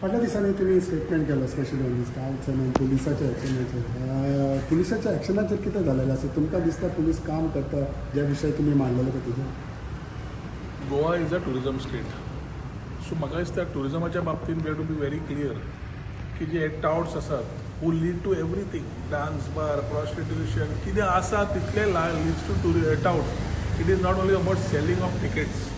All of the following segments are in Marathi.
फाटल्या दिसांनी तुम्ही स्टेटमेंट केलं स्पेशली ऑन दीस कालच्यान पुलिसाच्या एक्शनाचेर पुलिसाच्या एक्शनाचेर कितें जालेलें आसा तुमकां दिसता पुलीस काम करता ज्या विशय तुम्ही मांडलेले पळय तेजेर Goa is a tourism state so म्हाका दिसता टुरिझमाच्या बाबतींत we have to be very clear की जे टाउट्स आसात who lead to everything dance bar prostitution कितें आसा तितले leads to touts it is not only about selling of tickets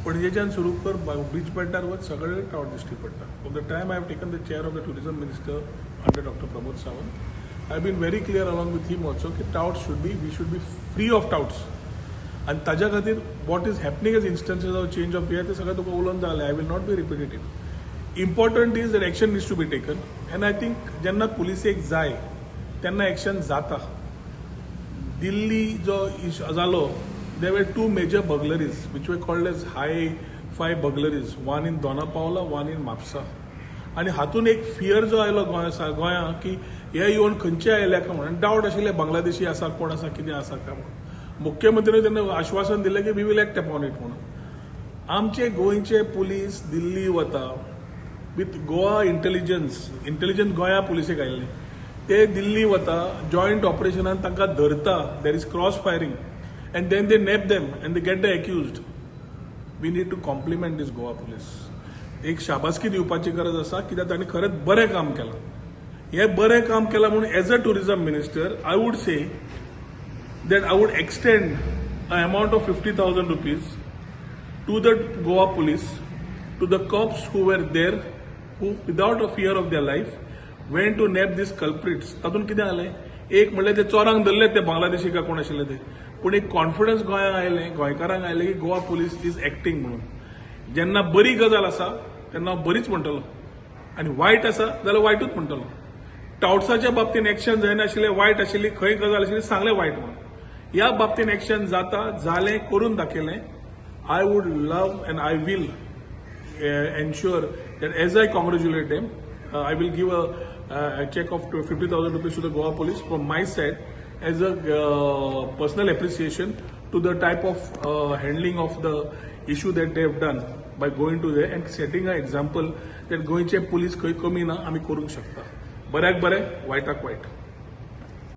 पणजेच्यान सुरू कर बीच बेल्टार वच सगळे टाउट दिश्टी पडटा from the time I have taken the chair of the tourism minister under doctor Pramod Sawant I been very clear along with him also की tout we should be free of touts आणि ताज्या खातीर what is happening as instances of change of pier ते सगळें तुका उलोवन जालें I will not be repetitive important is that action needs to be taken and I think जेन्ना पुलिसेक जाय तेन्ना एक्शन जाता दिल्ली जो जालो there were two major burglaries which were called as high-fi burglaries, one in Dona Paula, one in Mapsa. आणि हातून एक फियर जो आयलो गोंया की हे येवन खंयचे आयल्या काय म्हणून डावट आशिल्ले बांगलादेशी आसा कोण आसा कितें आसा काय म्हणून मुख्यमंत्र्यान तेन्ना आश्वासन दिलें की we will act upon it म्हणून आमचे गोंयचे पुलीस दिल्ली वता विथ गोवा इंटेलिजन्स गोंया पुलिसेक आयिल्ले ते दिल्ली वता जॉयंट ऑपरेशनान तांकां धरता there is cross firing and then they nab them and they get the accused. We need to compliment this Goa police. एक शाबासकी दिवपाची गरज आसा कित्याक तांणी खरेंच बरें काम केलां हे बरें काम केलां म्हणून as a tourism minister I would say that I would extend a amount of 50,000 rupees to the Goa police, to the cops who were there, who without a fear of their life went to nab these culprits. तातूंत कितें जालें एक म्हणल्यार ते चोरांक धरले ते बांगलादेशी काय कोण आशिल्ले ते पूण एक कॉन्फिडन्स गोंयांक आयलें गोंयकारांक आयलें की गोवा पुलीस इज एक्टिंग म्हणून जेन्ना बरी गजाल आसा तेन्ना हांव बरीच म्हणटलो आनी वायट आसा जाल्यार वायटूच म्हणटलो टाउट्साच्या बाबतींत एक्शन जायनाशिल्लें वायट आशिल्ली खंय गजाल आशिल्ली सांगलें वायट म्हणून ह्या बाबतींत एक्शन जाता जालें करून दाखयलें I would love and I will ensure that as I congratulate them I will give a check of 50,000 rupees to the Goa police from my side as a personal appreciation to the type of handling of the issue that they have done by going to there and setting an example that गोंयचे police खंय कमी ना आमी करूंक शकता बऱ्याक बरें वायटाक वायट